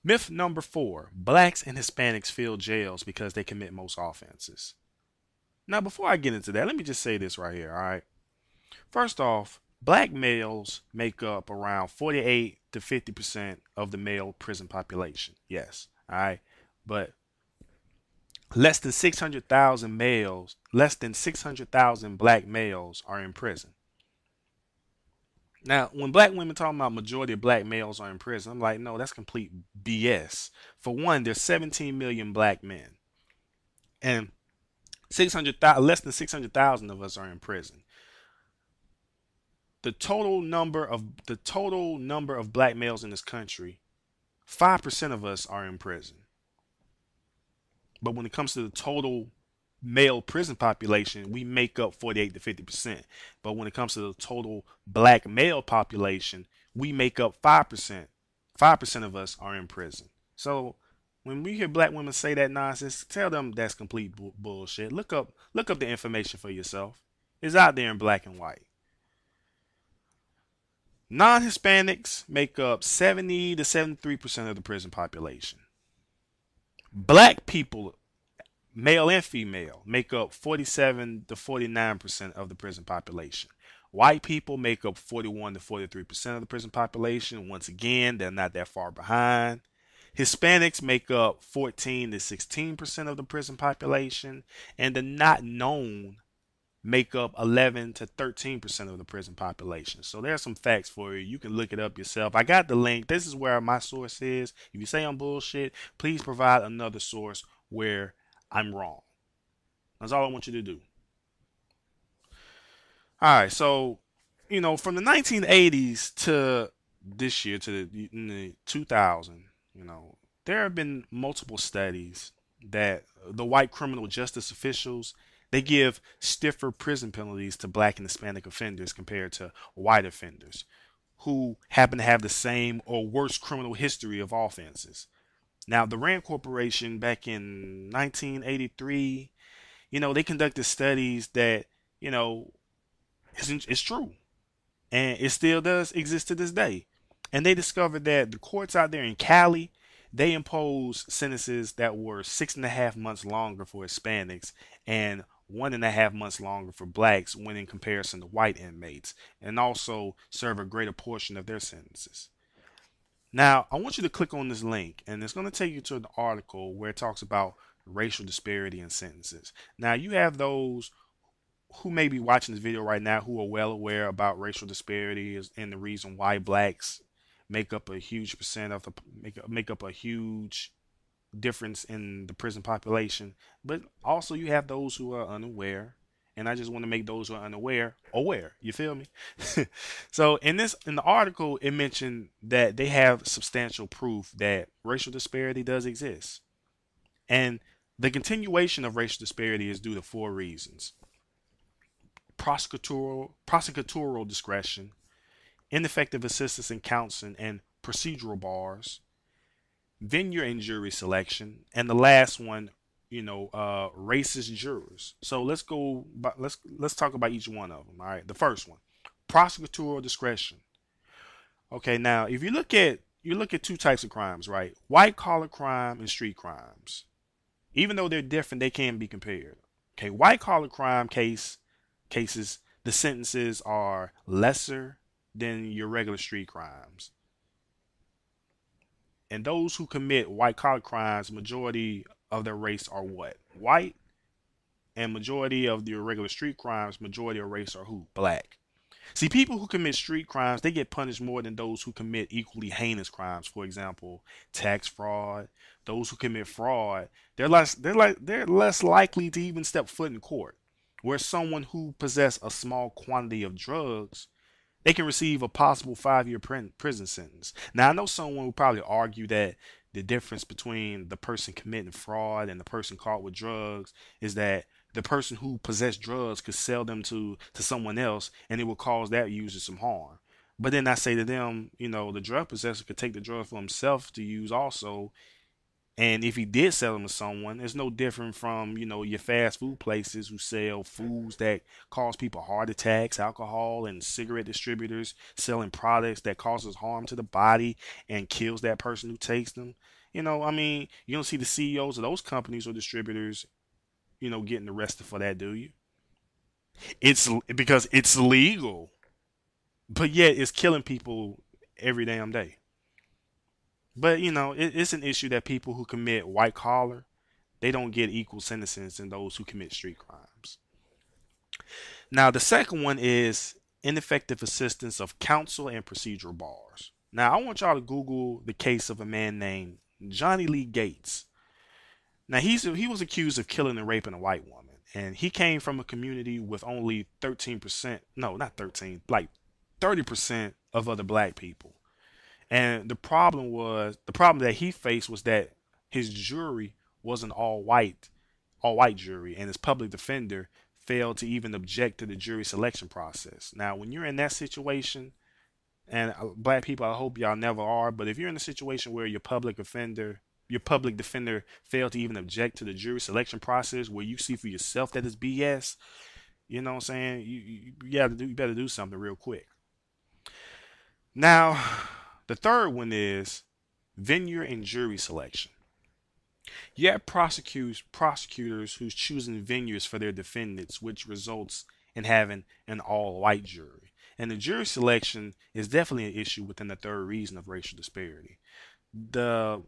Myth number 4, blacks and Hispanics fill jails because they commit most offenses. Now, before I get into that, let me just say this right here, all right? First off, black males make up around 48 to 50% of the male prison population. Yes, all right? But less than 600,000 black males are in prison. Now, when black women talking about majority of black males are in prison, I'm like, no, that's complete BS. For one, there's 17 million black men, and 600,000, less than 600,000 of us are in prison. The total number of black males in this country, 5% of us are in prison. But when it comes to the total male prison population, we make up 48 to 50%. But when it comes to the total black male population, we make up 5%. 5% of us are in prison. So when we hear black women say that nonsense, tell them that's complete bullshit. Look up the information for yourself. It's out there in black and white. Non-Hispanics make up 70 to 73% of the prison population. Black people, male and female, make up 47 to 49% of the prison population. White people make up 41 to 43% of the prison population. Once again, they're not that far behind. Hispanics make up 14 to 16% of the prison population, and the not known make up 11 to 13% of the prison population. So there's some facts for you. You can look it up yourself. I got the link. This is where my source is. If you say I'm bullshit, please provide another source where I'm wrong. That's all I want you to do. All right. So, from the 1980s to this year, to the 2000, there have been multiple studies that the white criminal justice officials, they give stiffer prison penalties to black and Hispanic offenders compared to white offenders who happen to have the same or worse criminal history of offenses. Now, the Rand Corporation back in 1983, they conducted studies that, it's true. And it still does exist to this day. And they discovered that the courts out there in Cali, they imposed sentences that were 6.5 months longer for Hispanics and 1.5 months longer for blacks when in comparison to white inmates, and also serve a greater portion of their sentences. Now, I want you to click on this link, and it's going to take you to an article where it talks about racial disparity in sentences. Now, you have those who may be watching this video right now who are well aware about racial disparity and the reason why blacks make up a huge percent of the make up a huge difference in the prison population, but also you have those who are unaware, and I just want to make those who are unaware aware. You feel me? So in the article, it mentioned that they have substantial proof that racial disparity does exist, and the continuation of racial disparity is due to 4 reasons: prosecutorial discretion, ineffective assistance in counseling and procedural bars, venue and jury selection, and the last one, racist jurors. So let's talk about each one of them. All right, the first one, prosecutorial discretion. Okay, now if you look at 2 types of crimes, right? White collar crime and street crimes. Even though they're different, they can be compared. Okay, white collar crime cases, the sentences are lesser than your regular street crimes. And those who commit white collar crimes, majority of their race are what? White. And majority of your regular street crimes, majority of race are who? Black. See, people who commit street crimes, they get punished more than those who commit equally heinous crimes. For example, tax fraud. Those who commit fraud, they're less likely to even step foot in court. Where someone who possesses a small quantity of drugs, they can receive a possible 5-year prison sentence. Now, I know someone would probably argue that the difference between the person committing fraud and the person caught with drugs is that the person who possessed drugs could sell them to someone else, and it would cause that user some harm. But then I say to them, the drug possessor could take the drug for himself to use also, And if he did sell them to someone, it's no different from, your fast food places who sell foods that cause people heart attacks, alcohol, and cigarette distributors selling products that causes harm to the body and kills that person who takes them. I mean, you don't see the CEOs of those companies or distributors, getting arrested for that, do you? It's because it's legal, but yet it's killing people every damn day. But it's an issue that people who commit white collar, they don't get equal sentences than those who commit street crimes. Now, the second one is ineffective assistance of counsel and procedural bars. Now, I want y'all to Google the case of a man named Johnny Lee Gates. Now, he was accused of killing and raping a white woman, and he came from a community with only 13%, no, not 13, like 30% of other black people. And the problem that he faced was that his jury was an all white jury, and his public defender failed to even object to the jury selection process. Now, when you're in that situation, and black people, I hope y'all never are, but if you're in a situation where your public defender failed to even object to the jury selection process, where you see for yourself that it's BS, you know what I'm saying? You better do something real quick. Now, the third one is venue and jury selection. You have prosecutors who's choosing venues for their defendants, which results in having an all-white jury. And the jury selection is definitely an issue within the third reason of racial disparity. The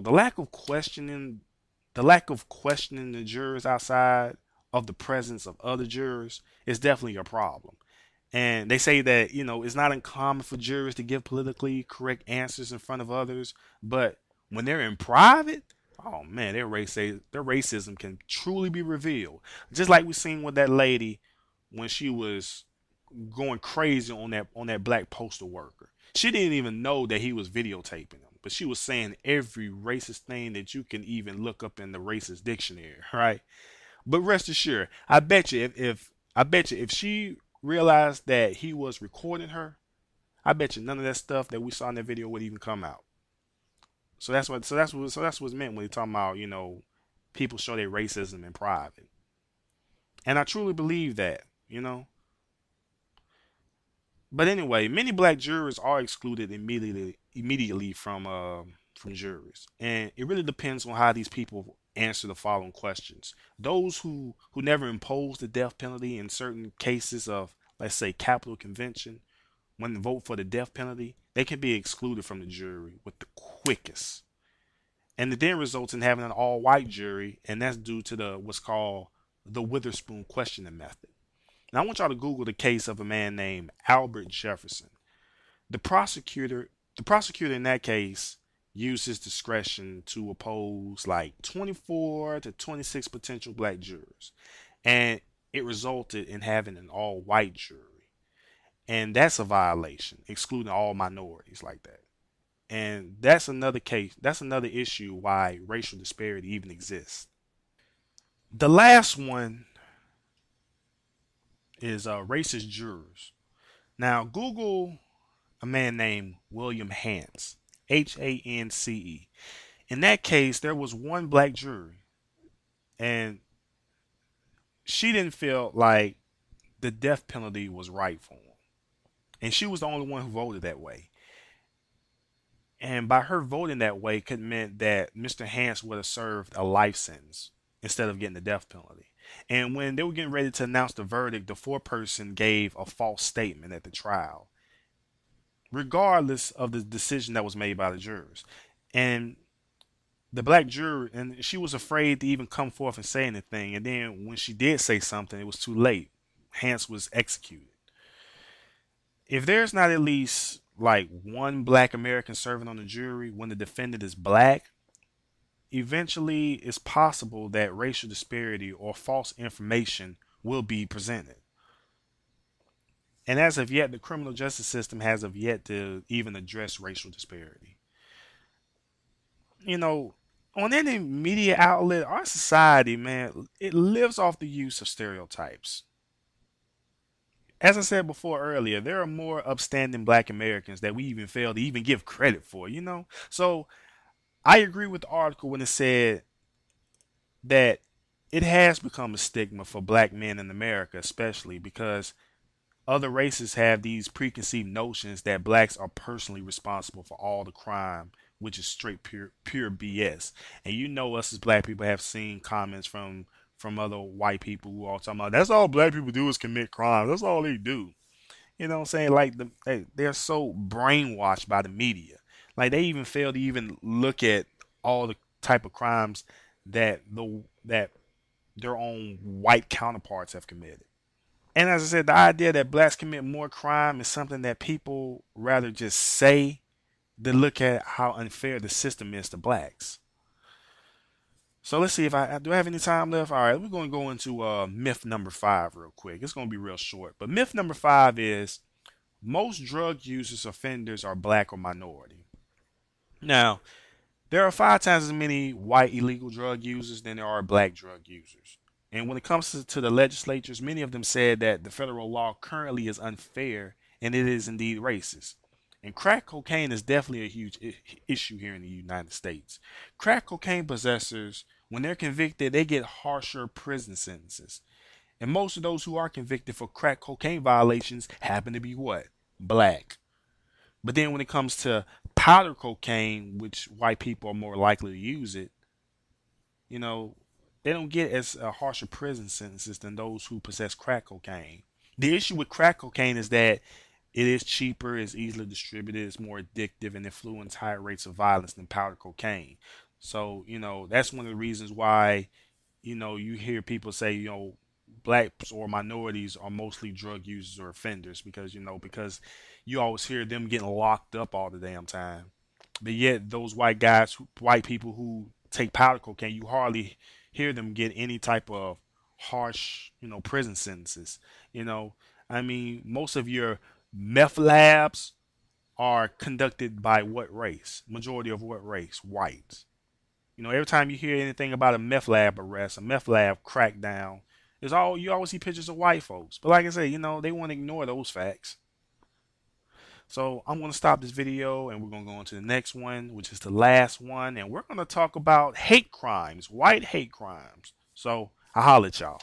lack of questioning the jurors outside of the presence of other jurors is definitely a problem. And they say that, it's not uncommon for jurors to give politically correct answers in front of others, but when they're in private, oh man, their racism can truly be revealed. Just like we seen with that lady when she was going crazy on that black postal worker. She didn't even know that he was videotaping him, but she was saying every racist thing that you can even look up in the racist dictionary, right? But rest assured, I bet you if she realized that he was recording her, I bet you none of that stuff that we saw in that video would even come out. So that's what's meant when you're talking about, people show their racism in private. And I truly believe that, you know. But anyway, many black jurors are excluded immediately from juries, and it really depends on how these people answer the following questions. Those who never imposed the death penalty in certain cases of, let's say, capital convention, when they vote for the death penalty, they can be excluded from the jury with the quickest. And it then results in having an all-white jury, and that's due to the what's called the Witherspoon questioning method. Now I want y'all to Google the case of a man named Albert Jefferson. The prosecutor, the prosecutor in that case used his discretion to oppose like 24 to 26 potential black jurors, and it resulted in having an all-white jury. And that's a violation, excluding all minorities like that. And that's another case, that's another issue why racial disparity even exists. The last one is racist jurors. Now, Google a man named William Hance, Hance. In that case, there was one black jury, and she didn't feel like the death penalty was right for him. And she was the only one who voted that way. And by her voting that way could meant that Mr. Hance would have served a life sentence instead of getting the death penalty. And when they were getting ready to announce the verdict, the foreperson gave a false statement at the trial, regardless of the decision that was made by the jurors. And the black juror, and she was afraid to even come forth and say anything. And then when she did say something, it was too late. Hance was executed. If there's not at least like one black American serving on the jury when the defendant is black, eventually it's possible that racial disparity or false information will be presented. And as of yet, the criminal justice system has of yet to even address racial disparity. You know, on any media outlet, our society, man, it lives off the use of stereotypes. As I said before earlier, there are more upstanding black Americans that we even fail to even give credit for, you know? So I agree with the article when it said that it has become a stigma for black men in America, especially because other races have these preconceived notions that blacks are personally responsible for all the crime, which is straight pure BS. And you know, us as black people have seen comments from other white people who are talking about that's all black people do is commit crime. That's all they do. You know what I'm saying? Like they're so brainwashed by the media. Like they even fail to even look at all the type of crimes that their own white counterparts have committed. And as I said, the idea that blacks commit more crime is something that people rather just say than look at how unfair the system is to blacks. So let's see if I do I have any time left. All right, we're going to go into myth number 5 real quick. It's going to be real short. But myth number 5 is most drug users offenders are black or minority. Now, there are 5 times as many white illegal drug users than there are black drug users. And when it comes to the legislatures, many of them said that the federal law currently is unfair and it is indeed racist. And crack cocaine is definitely a huge issue here in the United States. Crack cocaine possessors, when they're convicted, they get harsher prison sentences. And most of those who are convicted for crack cocaine violations happen to be what? Black. But then when it comes to powder cocaine, which white people are more likely to use it, you know, they don't get as harsher prison sentences than those who possess crack cocaine. The issue with crack cocaine is that it is cheaper, it's easily distributed, it's more addictive, and influences higher rates of violence than powder cocaine. So, that's one of the reasons why, you hear people say, blacks or minorities are mostly drug users or offenders because you always hear them getting locked up all the damn time. But yet those white people who take powder cocaine, you hardly hear them get any type of harsh, prison sentences. I mean, most of your meth labs are conducted by what race? Majority of what race? Whites. Every time you hear anything about a meth lab arrest, a meth lab crackdown, you always see pictures of white folks. But like I said, they want to ignore those facts. So I'm going to stop this video and we're going to go on to the next one, which is the last one. And we're going to talk about hate crimes, white hate crimes. So I'll holler at y'all.